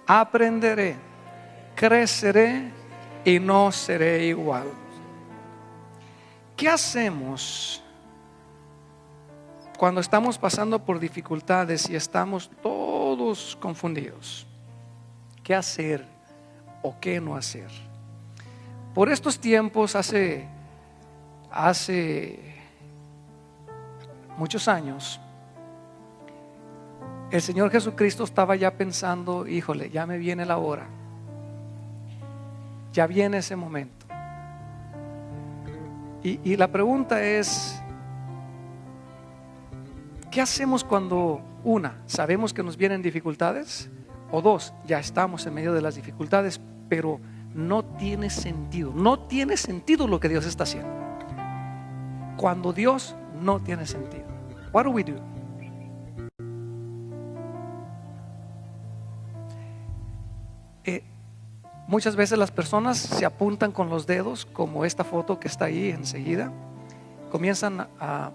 aprenderé, creceré y no seré igual. ¿Qué hacemos cuando estamos pasando por dificultades y estamos todos confundidos? ¿Qué hacer o qué no hacer? Por estos tiempos, hace muchos años, el Señor Jesucristo estaba ya pensando: híjole, ya me viene la hora, ya viene ese momento. Y la pregunta es: ¿qué hacemos cuando, una, sabemos que nos vienen dificultades? O dos, ya estamos en medio de las dificultades, pero no tiene sentido lo que Dios está haciendo. Cuando Dios no tiene sentido, what do we do? Muchas veces las personas se apuntan con los dedos, como esta foto que está ahí enseguida. Comienzan a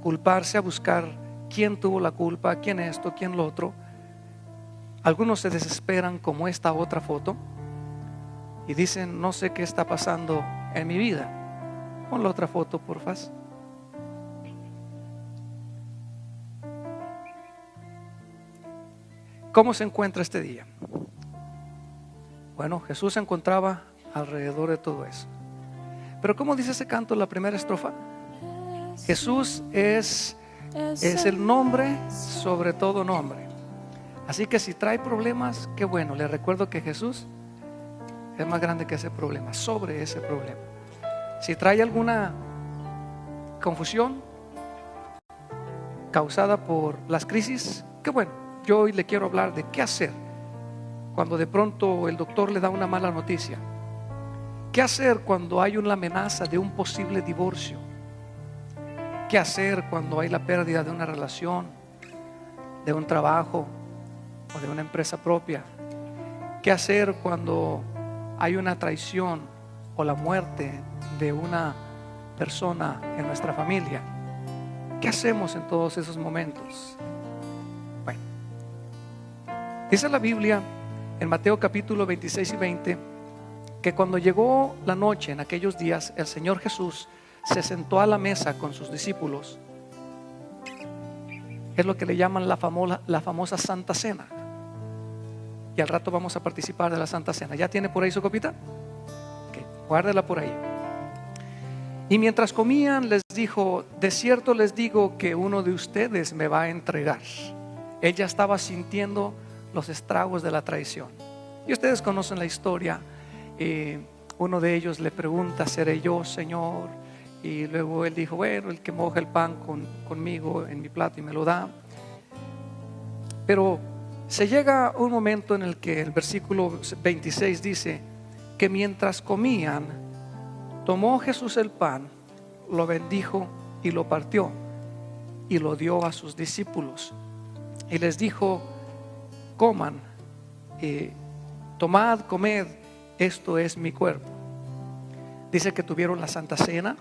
culparse, a buscar quién tuvo la culpa, quién esto, quién lo otro. Algunos se desesperan, como esta otra foto, y dicen: no sé qué está pasando en mi vida. Pon la otra foto, por favor. ¿Cómo se encuentra este día? Bueno, Jesús se encontraba alrededor de todo eso. Pero ¿cómo dice ese canto, la primera estrofa? Jesús es el nombre sobre todo nombre. Así que si trae problemas, qué bueno. Le recuerdo que Jesús es más grande que ese problema, sobre ese problema. Si trae alguna confusión causada por las crisis, qué bueno. Yo hoy le quiero hablar de qué hacer cuando de pronto el doctor le da una mala noticia. ¿Qué hacer cuando hay una amenaza de un posible divorcio? ¿Qué hacer cuando hay la pérdida de una relación, de un trabajo o de una empresa propia? ¿Qué hacer cuando hay una traición o la muerte de una persona en nuestra familia? ¿Qué hacemos en todos esos momentos? Bueno, dice la Biblia en Mateo capítulo 26 y 20 que cuando llegó la noche en aquellos días, el Señor Jesús se sentó a la mesa con sus discípulos. Es lo que le llaman la famosa Santa Cena. Y al rato vamos a participar de la Santa Cena. ¿Ya tiene por ahí su copita? Okay, guárdela por ahí. Y mientras comían les dijo: de cierto les digo que uno de ustedes me va a entregar. Él ya estaba sintiendo los estragos de la traición. Y ustedes conocen la historia. Uno de ellos le pregunta: ¿seré yo, Señor? Y luego él dijo: bueno, el que moja el pan conmigo en mi plato y me lo da. Pero se llega un momento en el que el versículo 26 dice que mientras comían, tomó Jesús el pan, lo bendijo y lo partió y lo dio a sus discípulos y les dijo: coman, tomad, comed, esto es mi cuerpo. Dice que tuvieron la Santa Cena.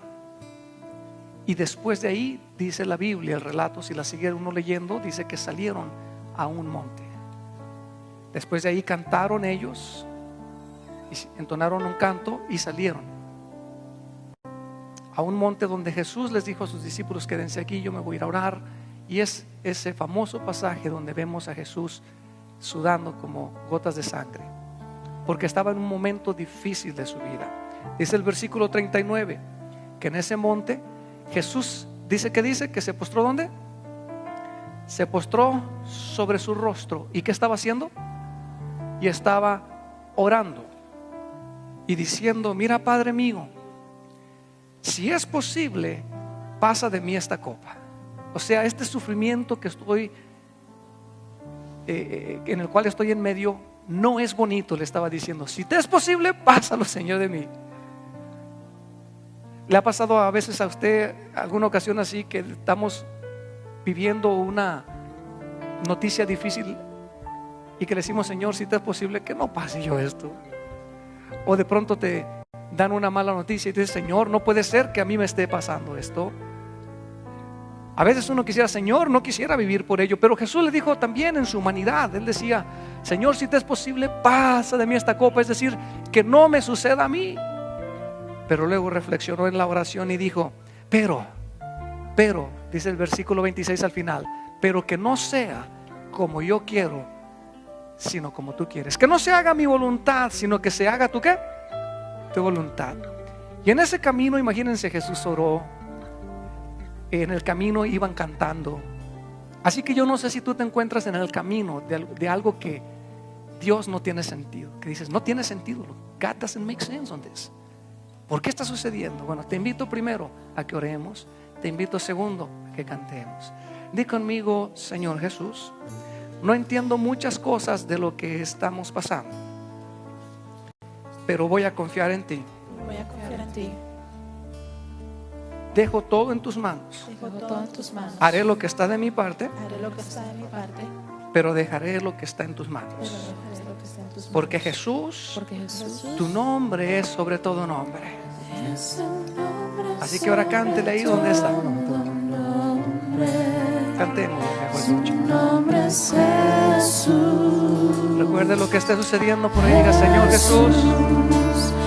Y después de ahí, dice la Biblia, el relato, si la sigue uno leyendo, dice que salieron a un monte. Después de ahí cantaron ellos, y entonaron un canto y salieron a un monte donde Jesús les dijo a sus discípulos: quédense aquí, yo me voy a ir a orar. Y es ese famoso pasaje donde vemos a Jesús sudando como gotas de sangre, porque estaba en un momento difícil de su vida. Dice el versículo 39 que en ese monte Jesús dice que se postró. ¿Dónde? Se postró sobre su rostro. ¿Y qué estaba haciendo? Y estaba orando y diciendo: mira, Padre mío, si es posible, pasa de mí esta copa. O sea, este sufrimiento que estoy en el cual estoy en medio no es bonito. Le estaba diciendo: si te es posible, pásalo, Señor, de mí. ¿Le ha pasado a veces a usted alguna ocasión así, que estamos viviendo una noticia difícil y que le decimos: Señor, si te es posible, que no pase yo esto? O de pronto te dan una mala noticia y dices: Señor, no puede ser que a mí me esté pasando esto. A veces uno quisiera, Señor, no quisiera vivir por ello, pero Jesús le dijo también en su humanidad. Él decía, Señor, si te es posible, pasa de mí esta copa, es decir, que no me suceda a mí. Pero luego reflexionó en la oración y dijo, pero, dice el versículo 26 al final, pero que no sea como yo quiero, sino como tú quieres. Que no se haga mi voluntad, sino que se haga tu ¿qué? Tu voluntad. Y en ese camino, imagínense, Jesús oró. En el camino iban cantando. Así que yo no sé si tú te encuentras en el camino de algo que Dios no tiene sentido, que dices, no tiene sentido, God doesn't make sense on this. ¿Por qué está sucediendo? Bueno, te invito primero a que oremos. Te invito segundo a que cantemos. Di conmigo, Señor Jesús, no entiendo muchas cosas de lo que estamos pasando, pero voy a confiar en ti. Voy a confiar en ti. Dejo todo en tus manos. Dejo todo en tus manos. Haré lo que está de mi parte, Haré lo que está de mi parte, pero dejaré lo que está en tus pero manos. dejaré lo que está en tus manos. Porque Jesús, Porque Jesús, tu nombre es sobre todo nombre. es un nombre Así que ahora cántele ahí donde está. Cantemos, mejor dicho. nombre es Jesús. Recuerde lo que esté sucediendo por ahí. Diga, Señor Jesús,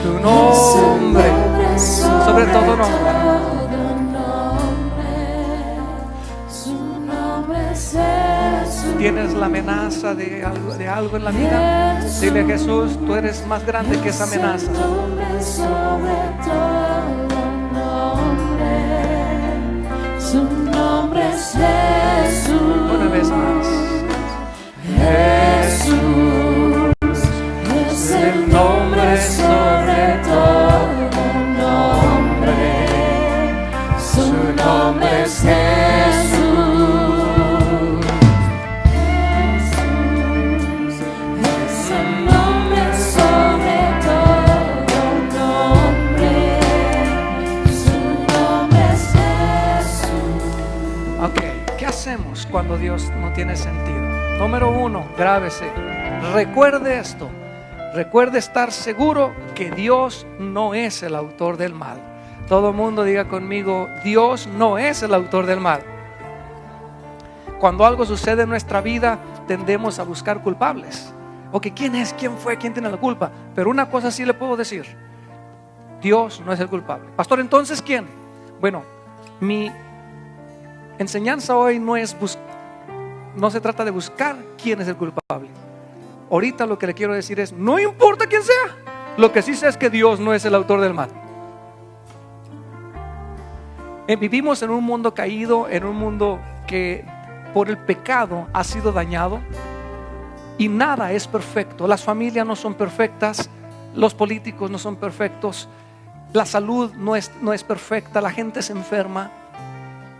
tu nombre sobre todo nombre. Su nombre es Jesús. Tienes la amenaza de algo en la vida. Dile, Jesús, tú eres más grande que esa amenaza. Nombre sobre todo nombre. Su nombre es Jesús. Una vez más. Jesús es el nombre sobre todo nombre. Su nombre es Jesús. Jesús es el nombre sobre todo nombre. Su nombre es Jesús. Ok, ¿qué hacemos cuando Dios no tiene sentido? Número uno, grábese. Recuerde esto. Recuerde estar seguro que Dios no es el autor del mal. Todo el mundo diga conmigo, Dios no es el autor del mal. Cuando algo sucede en nuestra vida, tendemos a buscar culpables. Ok, ¿quién es? ¿Quién fue? ¿Quién tiene la culpa? Pero una cosa sí le puedo decir. Dios no es el culpable. Pastor, entonces, ¿quién? Bueno, mi enseñanza hoy no se trata de buscar quién es el culpable. Ahorita lo que le quiero decir es, no importa quién sea, lo que sí sé es que Dios no es el autor del mal. Vivimos en un mundo caído, en un mundo que por el pecado ha sido dañado y nada es perfecto. Las familias no son perfectas, los políticos no son perfectos, la salud no es perfecta, la gente se enferma.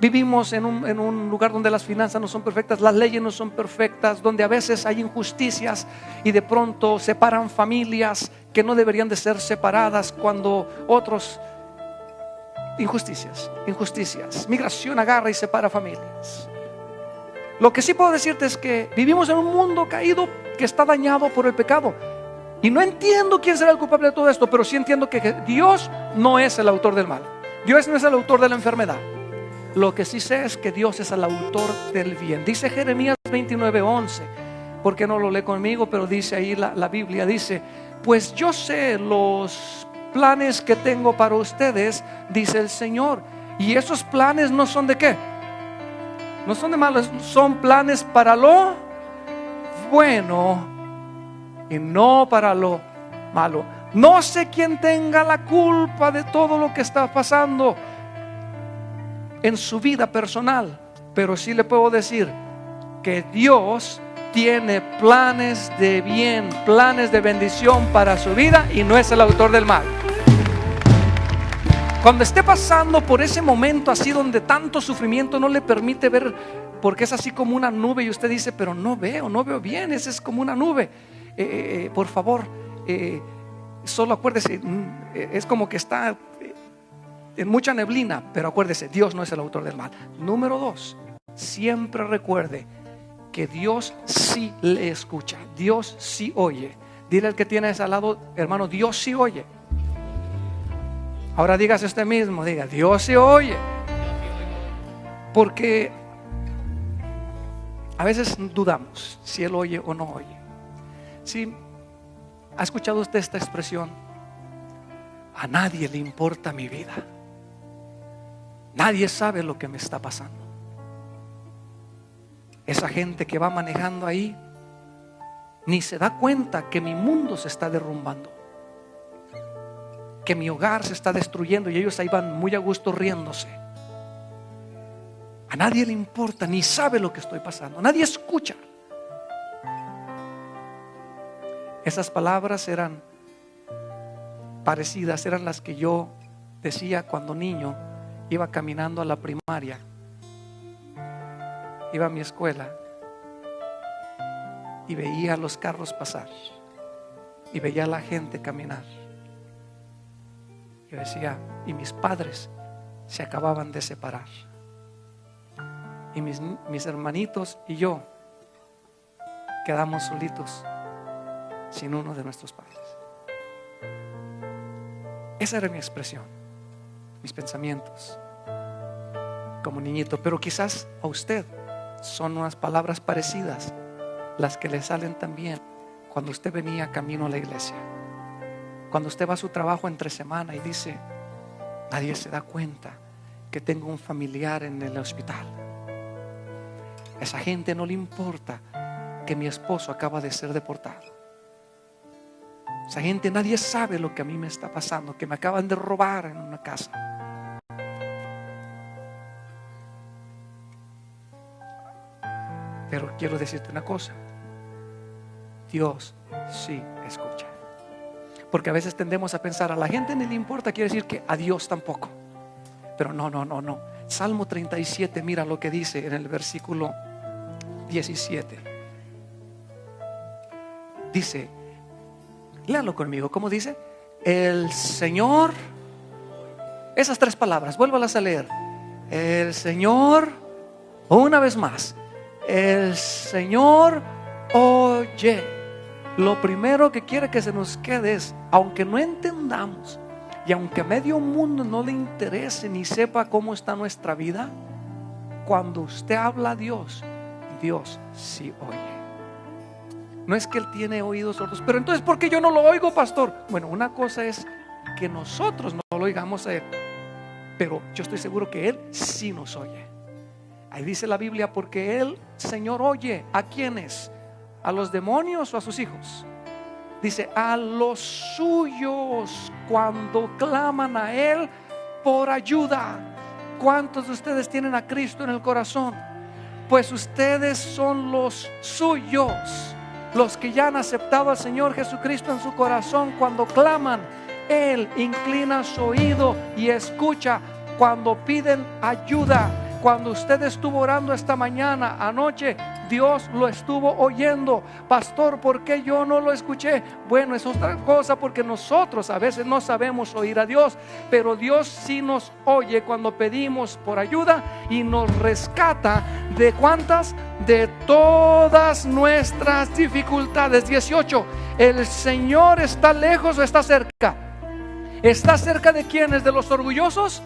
Vivimos en un lugar donde las finanzas no son perfectas, las leyes no son perfectas, donde a veces hay injusticias y de pronto separan familias que no deberían de ser separadas cuando otros... Injusticias. Migración agarra y separa familias. Lo que sí puedo decirte es que vivimos en un mundo caído que está dañado por el pecado. Y no entiendo quién será el culpable de todo esto, pero sí entiendo que Dios no es el autor del mal. Dios no es el autor de la enfermedad. Lo que sí sé es que Dios es el autor del bien. Dice Jeremías 29:11. ¿Por qué no lo lee conmigo? Pero dice ahí la Biblia, dice, pues yo sé los planes que tengo para ustedes, dice el Señor. Y esos planes no son de qué, no son de malos, son planes para lo bueno y no para lo malo. No sé quién tenga la culpa de todo lo que está pasando en su vida personal, pero sí le puedo decir que Dios tiene planes de bien, planes de bendición para su vida y no es el autor del mal. Cuando esté pasando por ese momento así donde tanto sufrimiento no le permite ver, porque es así como una nube y usted dice, pero no veo bien, esa es como una nube. Por favor, solo acuérdese, es como que está en mucha neblina, pero acuérdese, Dios no es el autor del mal. Número 2, siempre recuerde que Dios sí le escucha, Dios sí oye. Dile al que tienes al lado, hermano, Dios sí oye. Ahora dígase usted mismo, diga, Dios sí oye. Porque a veces dudamos si Él oye o no oye. ¿Sí? ¿Ha escuchado usted esta expresión? A nadie le importa mi vida. Nadie sabe lo que me está pasando. Esa gente que va manejando ahí ni se da cuenta que mi mundo se está derrumbando, que mi hogar se está destruyendo, y ellos ahí van muy a gusto riéndose. A nadie le importa, ni sabe lo que estoy pasando. Nadie escucha. Esas palabras eran parecidas, eran las que yo decía cuando niño. Iba caminando a la primaria, iba a mi escuela y veía los carros pasar y veía a la gente caminar. Yo decía, y mis padres se acababan de separar, y mis hermanitos y yo quedamos solitos sin uno de nuestros padres. Esa era mi expresión, mis pensamientos como niñito. Pero quizás a usted son unas palabras parecidas las que le salen también cuando usted venía camino a la iglesia, cuando usted va a su trabajo entre semana y dice, nadie se da cuenta que tengo un familiar en el hospital. Esa gente no le importa que mi esposo acaba de ser deportado. Esa gente, nadie sabe lo que a mí me está pasando, que me acaban de robar en una casa. Pero quiero decirte una cosa: Dios sí escucha. Porque a veces tendemos a pensar, a la gente ni le importa, quiere decir que a Dios tampoco. Pero no. Salmo 37, mira lo que dice en el versículo 17. Dice, léalo conmigo, ¿cómo dice? El Señor, esas tres palabras, vuélvalas a leer. El Señor, una vez más, el Señor oye. Lo primero que quiere que se nos quede es, aunque no entendamos y aunque a medio mundo no le interese ni sepa cómo está nuestra vida, cuando usted habla a Dios, Dios sí oye. No es que Él tiene oídos sordos, pero entonces ¿por qué yo no lo oigo, pastor? Bueno, una cosa es que nosotros no lo oigamos a Él, pero yo estoy seguro que Él sí nos oye. Ahí dice la Biblia, porque Él, Señor, oye ¿a quiénes? ¿A los demonios o a sus hijos? Dice, a los suyos cuando claman a Él por ayuda. ¿Cuántos de ustedes tienen a Cristo en el corazón? Pues ustedes son los suyos, los que ya han aceptado al Señor Jesucristo en su corazón. Cuando claman, Él inclina su oído y escucha cuando piden ayuda. Cuando usted estuvo orando esta mañana, anoche, Dios lo estuvo oyendo. Pastor, ¿por qué yo no lo escuché? Bueno, es otra cosa, porque nosotros a veces no sabemos oír a Dios, pero Dios sí nos oye cuando pedimos por ayuda y nos rescata de ¿cuántas? De todas nuestras dificultades. 18. ¿El Señor está lejos o está cerca? ¿Está cerca de quiénes? ¿De los orgullosos?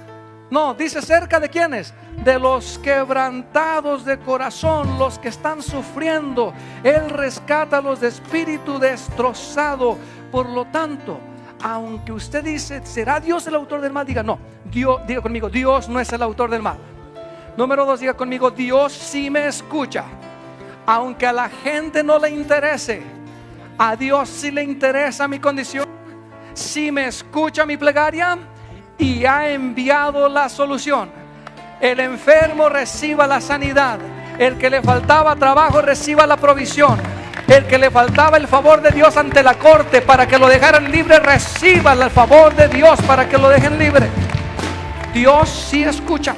No, dice cerca de quiénes, de los quebrantados de corazón, los que están sufriendo. Él rescata a los de espíritu destrozado. Por lo tanto, aunque usted dice, ¿será Dios el autor del mal? Diga, no, Dios, diga conmigo, Dios no es el autor del mal. Número 2, diga conmigo, Dios sí me escucha. Aunque a la gente no le interese, a Dios sí le interesa mi condición. Sí me escucha mi plegaria y ha enviado la solución. El enfermo reciba la sanidad. El que le faltaba trabajo reciba la provisión. El que le faltaba el favor de Dios ante la corte para que lo dejaran libre, reciba el favor de Dios para que lo dejen libre. Dios sí escucha.